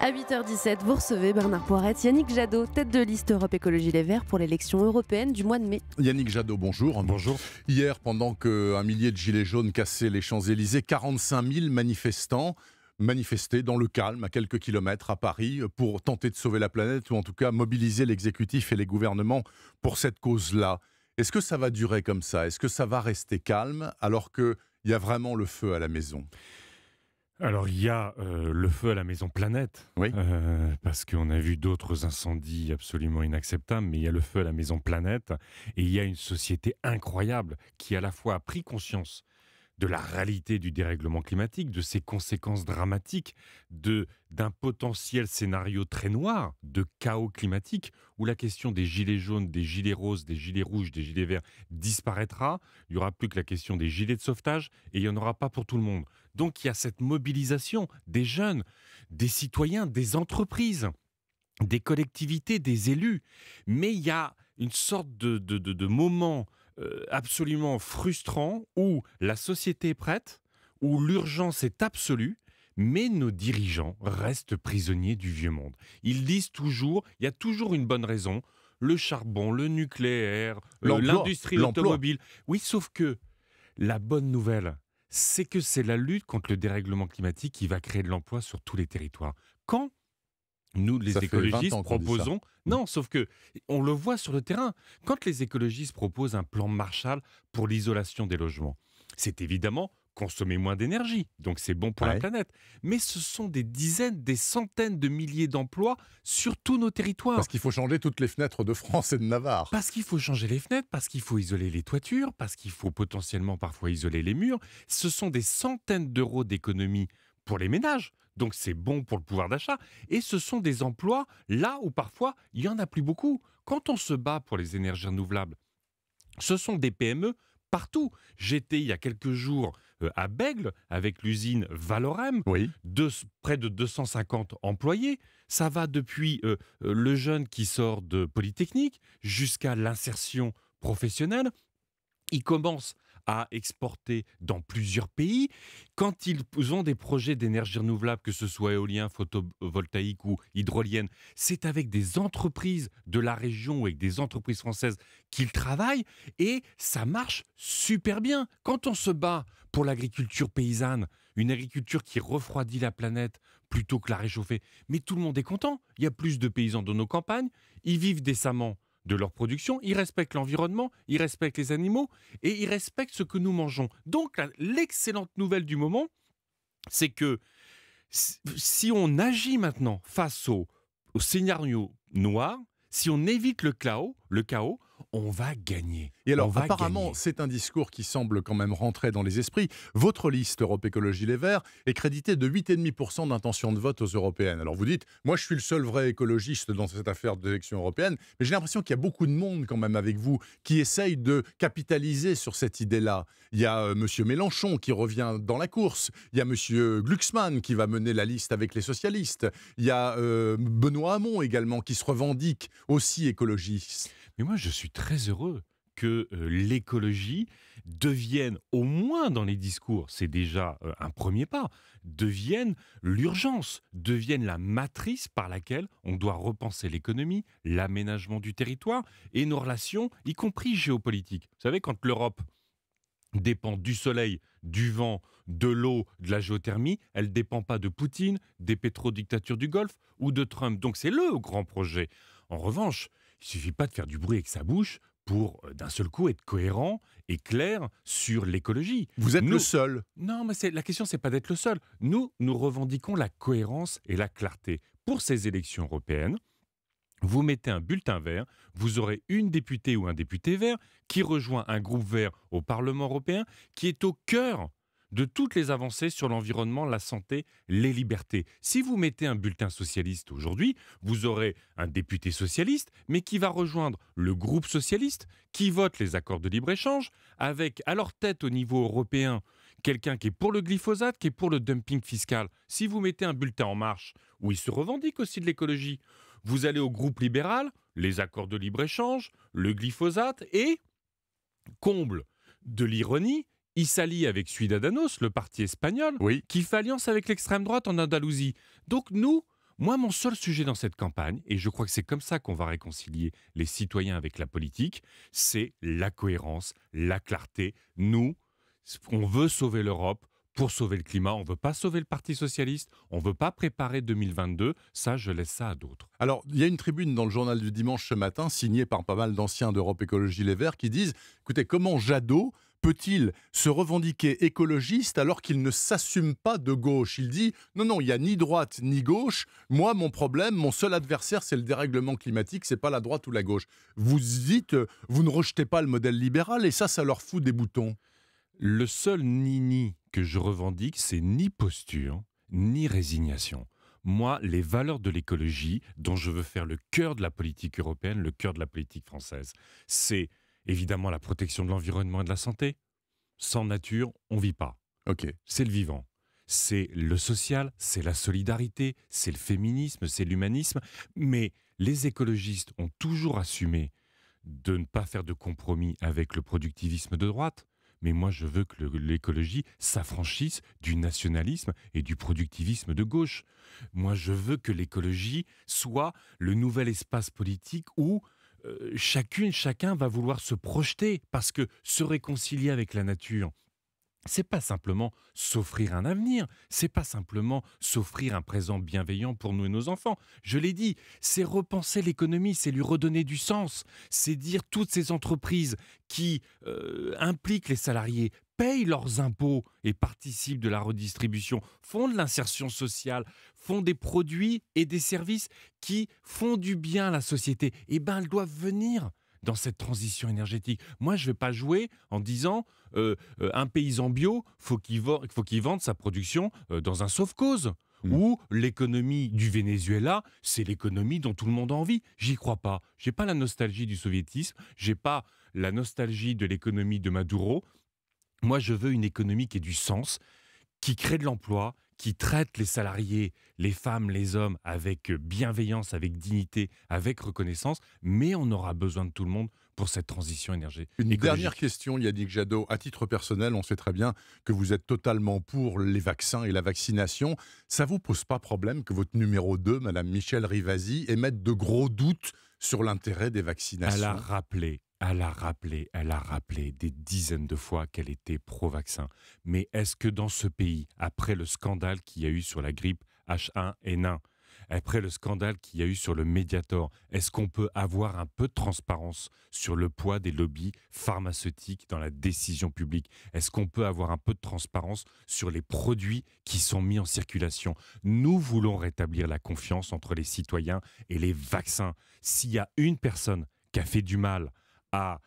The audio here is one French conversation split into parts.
À 8h17, vous recevez Bernard Poirette, Yannick Jadot, tête de liste Europe Écologie Les Verts pour l'élection européenne du mois de mai. Yannick Jadot, bonjour. Bonjour. Hier, pendant qu'un millier de gilets jaunes cassaient les Champs-Élysées, 45 000 manifestants manifestaient dans le calme à quelques kilomètres à Paris pour tenter de sauver la planète ou en tout cas mobiliser l'exécutif et les gouvernements pour cette cause-là. Est-ce que ça va durer comme ça? Est-ce que ça va rester calme alors qu'il y a vraiment le feu à la maison? Alors, il y a le feu à la maison Planète, Oui. parce qu'on a vu d'autres incendies absolument inacceptables, mais il y a le feu à la maison Planète, et il y a une société incroyable qui à la fois a pris conscience de la réalité du dérèglement climatique, de ses conséquences dramatiques, d'un potentiel scénario très noir de chaos climatique, où la question des gilets jaunes, des gilets roses, des gilets rouges, des gilets verts disparaîtra. Il n'y aura plus que la question des gilets de sauvetage, et il n'y en aura pas pour tout le monde. Donc il y a cette mobilisation des jeunes, des citoyens, des entreprises, des collectivités, des élus. Mais il y a une sorte de moment absolument frustrant où la société est prête, où l'urgence est absolue, mais nos dirigeants restent prisonniers du vieux monde. Ils disent toujours, il y a toujours une bonne raison, le charbon, le nucléaire, l'industrie automobile. Oui, sauf que la bonne nouvelle, c'est que c'est la lutte contre le dérèglement climatique qui va créer de l'emploi sur tous les territoires. Quand nous, les écologistes, proposons... Non, sauf que on le voit sur le terrain. Quand les écologistes proposent un plan Marshall pour l'isolation des logements, c'est évidemment consommer moins d'énergie, donc c'est bon pour la planète. Mais ce sont des dizaines, des centaines de milliers d'emplois sur tous nos territoires. Parce qu'il faut changer toutes les fenêtres de France et de Navarre. Parce qu'il faut changer les fenêtres, parce qu'il faut isoler les toitures, parce qu'il faut potentiellement parfois isoler les murs. Ce sont des centaines d'euros d'économie pour les ménages. Donc c'est bon pour le pouvoir d'achat. Et ce sont des emplois là où parfois il n'y en a plus beaucoup. Quand on se bat pour les énergies renouvelables, ce sont des PME partout. J'étais il y a quelques jours à Bègles avec l'usine Valorem, près de 250 employés. Ça va depuis le jeune qui sort de Polytechnique jusqu'à l'insertion professionnelle. Ils commencent à exporter dans plusieurs pays. Quand ils ont des projets d'énergie renouvelable, que ce soit éolien, photovoltaïque ou hydrolienne, c'est avec des entreprises de la région ou avec des entreprises françaises qu'ils travaillent et ça marche super bien. Quand on se bat pour l'agriculture paysanne, une agriculture qui refroidit la planète plutôt que la réchauffer, mais tout le monde est content. Il y a plus de paysans dans nos campagnes, ils vivent décemment de leur production, ils respectent l'environnement, ils respectent les animaux et ils respectent ce que nous mangeons. Donc l'excellente nouvelle du moment, c'est que si on agit maintenant face au scénario noir, si on évite le chaos, on va gagner. Et alors, apparemment, c'est un discours qui semble quand même rentrer dans les esprits. Votre liste Europe Écologie Les Verts est créditée de 8,5% d'intention de vote aux européennes. Alors vous dites, moi je suis le seul vrai écologiste dans cette affaire d'élection européenne, mais j'ai l'impression qu'il y a beaucoup de monde quand même avec vous qui essaye de capitaliser sur cette idée-là. Il y a Monsieur Mélenchon qui revient dans la course, il y a Monsieur Glucksmann qui va mener la liste avec les socialistes, il y a Benoît Hamon également qui se revendique aussi écologiste. Mais moi, je suis très heureux que l'écologie devienne, au moins dans les discours, c'est déjà un premier pas, devienne l'urgence, devienne la matrice par laquelle on doit repenser l'économie, l'aménagement du territoire et nos relations, y compris géopolitiques. Vous savez, quand l'Europe dépend du soleil, du vent, de l'eau, de la géothermie, elle ne dépend pas de Poutine, des pétrodictatures du Golfe ou de Trump. Donc c'est le grand projet. En revanche, il ne suffit pas de faire du bruit avec sa bouche pour, d'un seul coup, être cohérent et clair sur l'écologie. Vous êtes le seul. Non, mais la question, ce n'est pas d'être le seul. Nous revendiquons la cohérence et la clarté. Pour ces élections européennes, vous mettez un bulletin vert, vous aurez une députée ou un député vert qui rejoint un groupe vert au Parlement européen qui est au cœur de toutes les avancées sur l'environnement, la santé, les libertés. Si vous mettez un bulletin socialiste aujourd'hui, vous aurez un député socialiste, mais qui va rejoindre le groupe socialiste, qui vote les accords de libre-échange, avec à leur tête au niveau européen quelqu'un qui est pour le glyphosate, qui est pour le dumping fiscal. Si vous mettez un bulletin En Marche, où il se revendique aussi de l'écologie, vous allez au groupe libéral, les accords de libre-échange, le glyphosate et, comble de l'ironie, il s'allie avec Ciudadanos, le parti espagnol, qui fait alliance avec l'extrême droite en Andalousie. Donc nous, Moi, mon seul sujet dans cette campagne, et je crois que c'est comme ça qu'on va réconcilier les citoyens avec la politique, c'est la cohérence, la clarté. Nous, on veut sauver l'Europe pour sauver le climat. On ne veut pas sauver le Parti socialiste. On ne veut pas préparer 2022. Ça, je laisse ça à d'autres. Alors, il y a une tribune dans le journal du dimanche ce matin, signée par pas mal d'anciens d'Europe Écologie Les Verts, qui disent, écoutez, comment Jadot peut-il se revendiquer écologiste alors qu'il ne s'assume pas de gauche? Il dit, non, il n'y a ni droite ni gauche. Moi, mon problème, mon seul adversaire, c'est le dérèglement climatique, c'est pas la droite ou la gauche. Vous dites, vous ne rejetez pas le modèle libéral et ça leur fout des boutons. Le seul ni-ni que je revendique, c'est ni posture, ni résignation. Moi, les valeurs de l'écologie, dont je veux faire le cœur de la politique européenne, le cœur de la politique française, c'est évidemment la protection de l'environnement et de la santé. Sans nature, on ne vit pas. Ok. C'est le vivant. C'est le social, c'est la solidarité, c'est le féminisme, c'est l'humanisme. Mais les écologistes ont toujours assumé de ne pas faire de compromis avec le productivisme de droite. Mais moi, je veux que l'écologie s'affranchisse du nationalisme et du productivisme de gauche. Moi, je veux que l'écologie soit le nouvel espace politique où chacun va vouloir se projeter, parce que se réconcilier avec la nature, c'est pas simplement s'offrir un avenir, c'est pas simplement s'offrir un présent bienveillant pour nous et nos enfants. Je l'ai dit, c'est repenser l'économie, c'est lui redonner du sens, c'est dire toutes ces entreprises qui impliquent les salariés, payent leurs impôts et participent de la redistribution, font de l'insertion sociale, font des produits et des services qui font du bien à la société. Eh bien, elles doivent venir dans cette transition énergétique. Moi, je ne vais pas jouer en disant un paysan bio, faut qu'il vende sa production dans un sauve-cause. Ou l'économie du Venezuela, c'est l'économie dont tout le monde a envie. J'y crois pas. J'ai pas la nostalgie du soviétisme, j'ai pas la nostalgie de l'économie de Maduro. Moi, je veux une économie qui ait du sens, qui crée de l'emploi, qui traite les salariés, les femmes, les hommes avec bienveillance, avec dignité, avec reconnaissance, mais on aura besoin de tout le monde pour cette transition énergétique. Une dernière question, Yannick Jadot. À titre personnel, on sait très bien que vous êtes totalement pour les vaccins et la vaccination. Ça ne vous pose pas problème que votre numéro 2, Mme Michèle Rivasi, émette de gros doutes sur l'intérêt des vaccinations? Elle a rappelé des dizaines de fois qu'elle était pro-vaccin. Mais est-ce que dans ce pays, après le scandale qu'il y a eu sur la grippe H1N1, après le scandale qu'il y a eu sur le Mediator, est-ce qu'on peut avoir un peu de transparence sur le poids des lobbies pharmaceutiques dans la décision publique? Est-ce qu'on peut avoir un peu de transparence sur les produits qui sont mis en circulation? Nous voulons rétablir la confiance entre les citoyens et les vaccins. S'il y a une personne qui a fait du mal à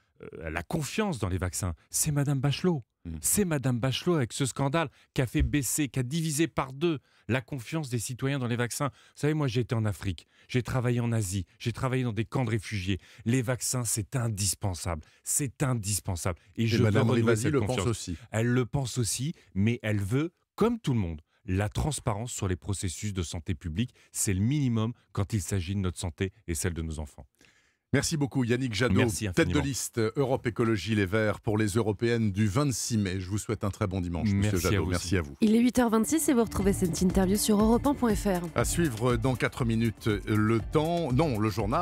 la confiance dans les vaccins, c'est Madame Bachelot. C'est Madame Bachelot avec ce scandale qui a fait baisser, qui a divisé par 2 la confiance des citoyens dans les vaccins. Vous savez, moi j'ai été en Afrique, j'ai travaillé en Asie, j'ai travaillé dans des camps de réfugiés. Les vaccins, c'est indispensable. C'est indispensable. Et je Madame veux Rivasi cette le confiance. pense aussi. Elle le pense aussi, mais elle veut, comme tout le monde, la transparence sur les processus de santé publique. C'est le minimum quand il s'agit de notre santé et celle de nos enfants. Merci beaucoup Yannick Jadot, tête de liste Europe Écologie Les Verts pour les européennes du 26 mai. Je vous souhaite un très bon dimanche, Monsieur Jadot. Merci à vous. Il est 8h26 et vous retrouvez cette interview sur europe1.fr. À suivre dans 4 minutes le journal.